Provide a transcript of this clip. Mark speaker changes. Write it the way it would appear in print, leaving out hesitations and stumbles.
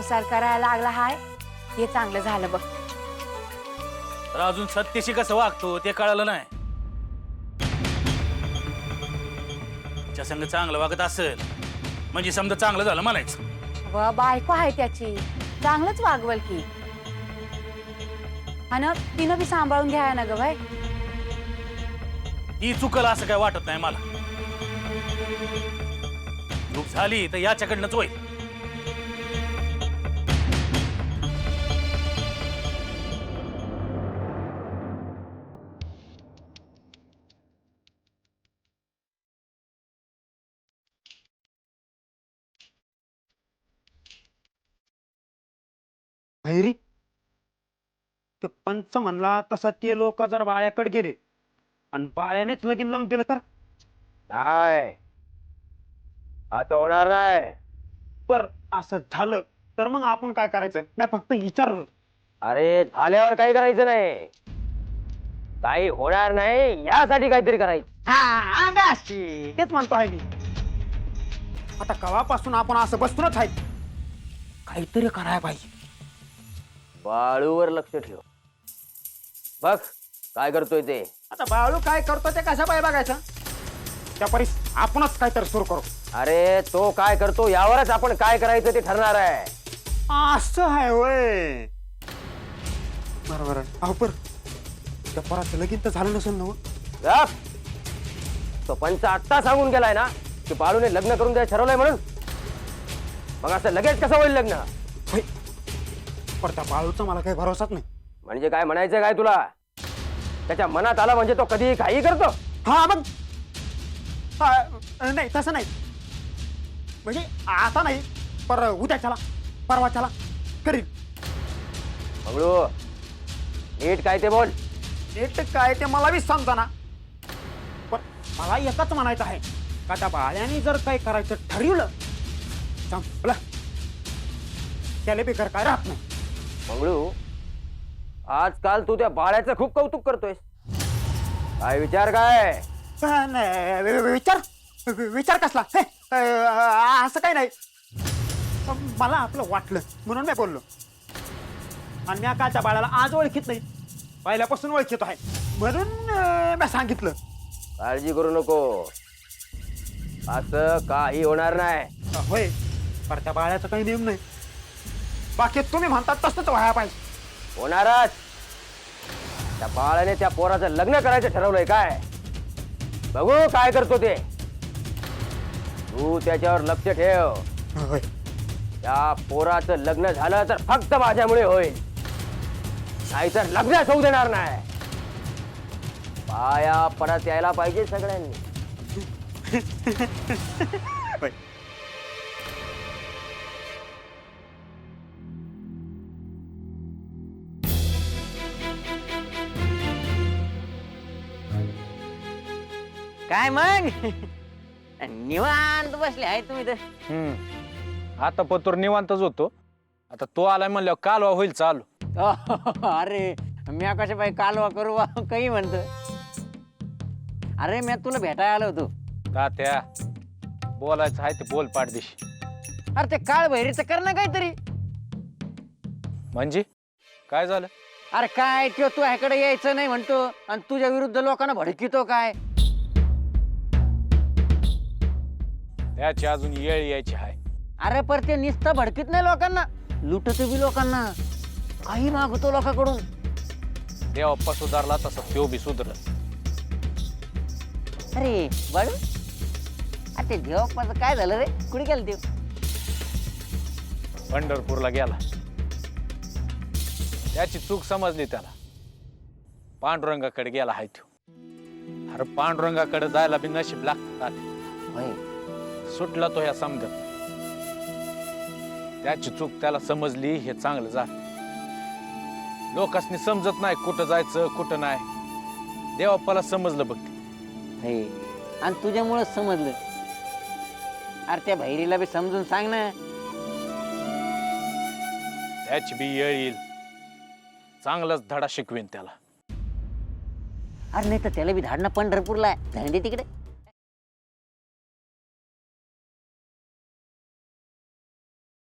Speaker 1: संसार करायला लागला हाय हे चांगलं झालं बघ.
Speaker 2: तर अजून सत्तेशी कसं वागतो ते कळालं नाही. तिच्या संग चांगलं वागत असेल म्हणजे समजा चांगलं झालं म्हणायचं.
Speaker 1: व बायको आहे त्याची, चांगलंच वागवल की. आणि तिनं बी सांभाळून घ्या ना ग बाय.
Speaker 2: ती चुकल असं काय वाटत नाही मला. चूक झाली तर याच्याकडनंच होईल.
Speaker 3: भैरी ते पंच म्हणला तसा ते लोक जर बाळ्याकडे गेले आणि बाळ्यानेच लगीन लावून दिलं तर
Speaker 4: नाही आता होणार नाही.
Speaker 3: पर असं झालं तर मग आपण काय करायचं? मी फक्त विचारलं.
Speaker 4: अरे झाल्यावर काही करायचं नाही, काही होणार नाही यासाठी काहीतरी करायचं.
Speaker 3: तेच म्हणतो आहे मी. आता कवापासून आपण असं बसूनच आहे, काहीतरी करायला पाहिजे.
Speaker 4: बाळूवर लक्ष ठेव, बघ काय करतोय ते.
Speaker 3: आता बाळू काय करतो ते कशा पाय बघायचं, त्या परीस आपणच काहीतरी सुरू करू.
Speaker 4: अरे तो काय करतो यावरच आपण काय करायचं ते ठरणार आहे.
Speaker 3: असं आहे होय. बरोबर आहे. अहो पर त्या पोराचं लगीन तर झालं नसेल ना?
Speaker 4: गप. तो पंच आत्ता सांगून गेलाय ना की बाळूने लग्न करून द्यायचं ठरवलंय म्हणून. मग असं लगेच कसं होईल लग्न?
Speaker 3: होय. पर त्या बाळूचा मला काही भरोसाच नाही.
Speaker 4: म्हणजे काय म्हणायचं काय तुला? त्याच्या मनात आलं म्हणजे तो कधी काही करतो.
Speaker 3: हा मग नाही तसं नाही, म्हणजे आता नाही पर उद्याच्याला परवाच्याला करील.
Speaker 4: मंगळू नीट काय ते बोल.
Speaker 3: नीट काय ते मला बी समजा ना. पण मला एकच म्हणायचं आहे का त्या बाळ्याने जर काही करायचं ठरवलं संपलं, त्याला बेकार काय राहत नाही.
Speaker 4: मंगळू आजकाल तू त्या बाळ्याचं खूप कौतुक करतोयस. काय विचार काय?
Speaker 3: विचार विचार कसला? असं काही नाही, मला आपलं वाटलं म्हणून मी बोललो. आणि मी काच्या बाळाला आज ओळखीत नाही, पहिल्यापासून ओळखीत आहे म्हणून मी सांगितलं.
Speaker 4: काळजी करू नको, असं काही होणार नाही.
Speaker 3: होय, पर त्या बाळ्याचा काही नियम नाही. बाकी तुम्ही म्हणतात तसंच व्हायला पाहिजे.
Speaker 4: होणारच. त्या बाळाने त्या पोराचं लग्न करायचं ठरवलंय काय? बघू काय करतो ते. तू त्याच्यावर लक्ष ठेव.
Speaker 3: होय.
Speaker 4: त्या पोराचं लग्न झालं तर फक्त माझ्यामुळे होईल, नाहीतर लग्नच होऊ देणार नाही. पाया परत यायला पाहिजे सगळ्यांनी.
Speaker 3: होय.
Speaker 5: काय मग निवांत बसले आहे तुम्ही तर.
Speaker 6: आता पतूर निवांतच होतो. आता तो आलाय म्हणल्यावर कालवा होईल चालू.
Speaker 5: अरे मी कशा बाई कालवा करू काही म्हणतो. अरे मी तुला भेटायला आलो होतो.
Speaker 6: तात्या बोलायचं आहे ते बोल पाडदिशी.
Speaker 5: अरे ते काळ बहिरीचं कर ना काहीतरी.
Speaker 6: म्हणजे काय झालं?
Speaker 5: अरे काय तो तू ह्याकडे यायचं नाही म्हणतो आणि तुझ्या विरुद्ध लोकांना भडकितो काय.
Speaker 6: त्याची अजून येळ यायची आहे.
Speaker 5: अरे पर ते नुसतं भडकीत नाही लोकांना, लुटतो बी लोकांना, काही मागतो लोकांकडून.
Speaker 6: देवप्पा सुधारला तसा त्यो बी सुधरल.
Speaker 5: अरे बाळू अरे ते देवप्पाचं काय झालं रे? कुठे गेलं देव?
Speaker 6: पंढरपूरला गेला. त्याची चूक समजली त्याला. पांडुरंगाकडे गेला हाय त्यो. अरे पांडुरंगाकडे जायला बी नशीब लागतात.
Speaker 5: होय.
Speaker 6: सुटला तो या समजत. त्याची चूक त्याला समजली हे चांगलं झालं. लोकांनी समजत नाही कुठं जायचं कुठं नाही. देवप्पाला समजलं बघ.
Speaker 5: हे आणि तुझ्यामुळे समजलं. अरे त्या बहिरीला बी समजून सांग ना.
Speaker 6: त्याची बी येळ येईल. चांगलाच धडा शिकवीन त्याला.
Speaker 5: अरे नाही तर त्याला बी धाडणं पंढरपूरला आहे, धंडे तिकडे.